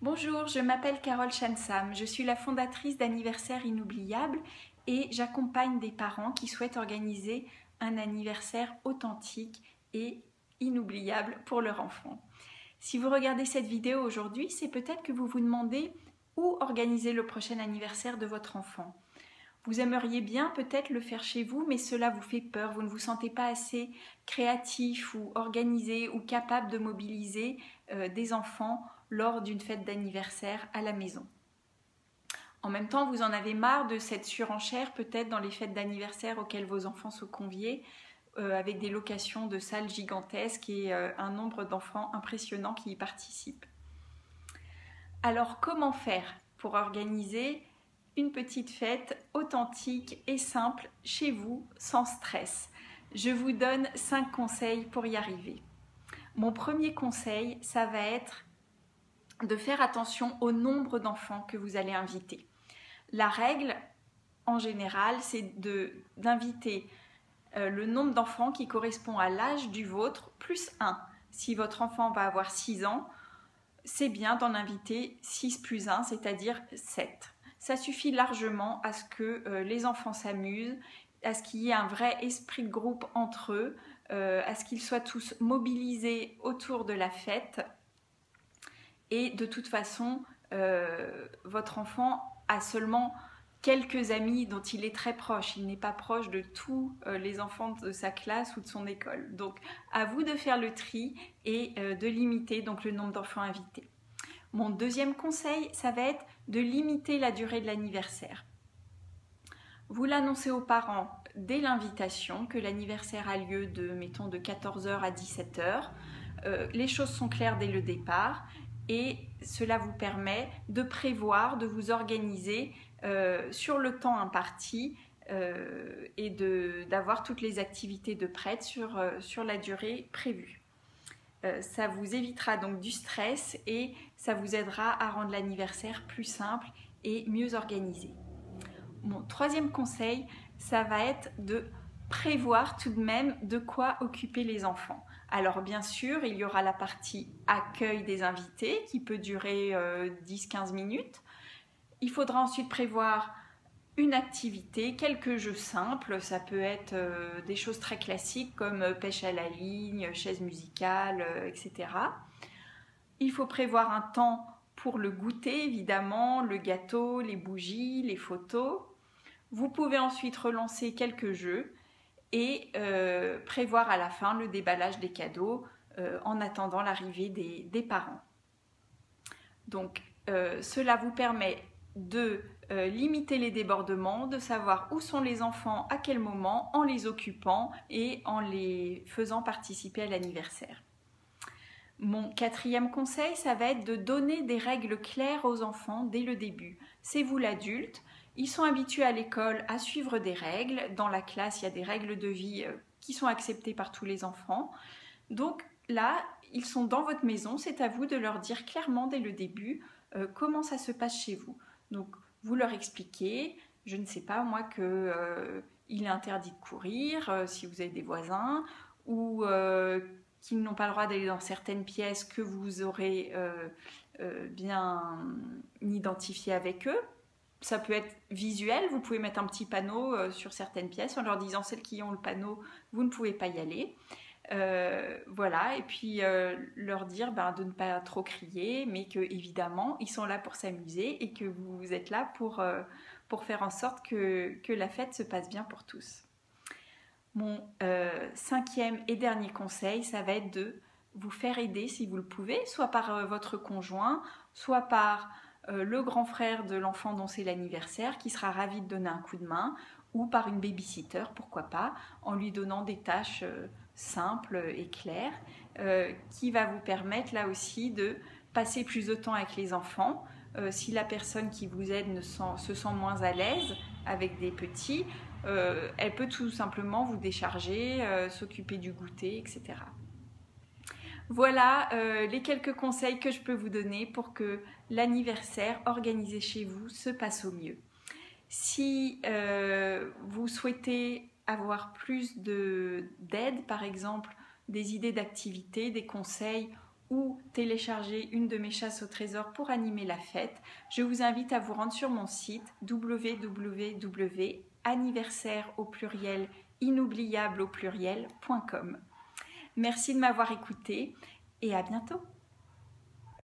Bonjour, je m'appelle Carole Chansam, je suis la fondatrice d'Anniversaire Inoubliable et j'accompagne des parents qui souhaitent organiser un anniversaire authentique et inoubliable pour leur enfant. Si vous regardez cette vidéo aujourd'hui, c'est peut-être que vous vous demandez où organiser le prochain anniversaire de votre enfant. Vous aimeriez bien peut-être le faire chez vous, mais cela vous fait peur, vous ne vous sentez pas assez créatif ou organisé ou capable de mobiliser des enfants lors d'une fête d'anniversaire à la maison. En même temps, vous en avez marre de cette surenchère peut-être dans les fêtes d'anniversaire auxquelles vos enfants sont conviés, avec des locations de salles gigantesques et un nombre d'enfants impressionnant qui y participent. Alors comment faire pour organiser une petite fête authentique et simple chez vous sans stress? Je vous donne 5 conseils pour y arriver. Mon premier conseil, ça va être de faire attention au nombre d'enfants que vous allez inviter. La règle, en général, c'est d'inviter le nombre d'enfants qui correspond à l'âge du vôtre plus 1. Si votre enfant va avoir 6 ans, c'est bien d'en inviter 6 plus 1, c'est-à-dire 7. Ça suffit largement à ce que les enfants s'amusent, à ce qu'il y ait un vrai esprit de groupe entre eux, à ce qu'ils soient tous mobilisés autour de la fête. Et de toute façon, votre enfant a seulement quelques amis dont il est très proche. Il n'est pas proche de tous les enfants de sa classe ou de son école. Donc, à vous de faire le tri et de limiter donc, le nombre d'enfants invités. Mon deuxième conseil, ça va être de limiter la durée de l'anniversaire. Vous l'annoncez aux parents dès l'invitation que l'anniversaire a lieu mettons, de 14h à 17h. Les choses sont claires dès le départ et cela vous permet de prévoir, de vous organiser sur le temps imparti et d'avoir toutes les activités de prête sur la durée prévue. Ça vous évitera donc du stress et ça vous aidera à rendre l'anniversaire plus simple et mieux organisé. Mon troisième conseil, ça va être de prévoir tout de même de quoi occuper les enfants. Alors bien sûr, il y aura la partie accueil des invités qui peut durer 10-15 minutes. Il faudra ensuite prévoir une activité, quelques jeux simples, ça peut être des choses très classiques comme pêche à la ligne, chaise musicale, etc. Il faut prévoir un temps pour le goûter, évidemment, le gâteau, les bougies, les photos. Vous pouvez ensuite relancer quelques jeux et prévoir à la fin le déballage des cadeaux en attendant l'arrivée des parents. Donc, cela vous permet de limiter les débordements, de savoir où sont les enfants, à quel moment, en les occupant et en les faisant participer à l'anniversaire. Mon quatrième conseil, ça va être de donner des règles claires aux enfants dès le début. C'est vous l'adulte, ils sont habitués à l'école à suivre des règles. Dans la classe, il y a des règles de vie qui sont acceptées par tous les enfants. Donc là, ils sont dans votre maison, c'est à vous de leur dire clairement dès le début comment ça se passe chez vous. Donc vous leur expliquez, je ne sais pas moi, qu'il est interdit de courir si vous avez des voisins, ou qu'ils n'ont pas le droit d'aller dans certaines pièces que vous aurez bien identifiées avec eux. Ça peut être visuel, vous pouvez mettre un petit panneau sur certaines pièces en leur disant celles qui ont le panneau, vous ne pouvez pas y aller. Voilà, et puis leur dire de ne pas trop crier, mais que évidemment ils sont là pour s'amuser et que vous êtes là pour faire en sorte que la fête se passe bien pour tous. Mon cinquième et dernier conseil, ça va être de vous faire aider si vous le pouvez, soit par votre conjoint, soit par le grand frère de l'enfant dont c'est l'anniversaire qui sera ravi de donner un coup de main, ou par une babysitter, pourquoi pas, en lui donnant des tâches simple et clair, qui va vous permettre là aussi de passer plus de temps avec les enfants. Si la personne qui vous aide se sent moins à l'aise avec des petits, elle peut tout simplement vous décharger, s'occuper du goûter, etc. Voilà les quelques conseils que je peux vous donner pour que l'anniversaire organisé chez vous se passe au mieux. Si vous souhaitez avoir plus d'aide, par exemple, des idées d'activités, des conseils ou télécharger une de mes chasses au trésor pour animer la fête, je vous invite à vous rendre sur mon site www.anniversaire.inoubliable.com. Merci de m'avoir écouté et à bientôt.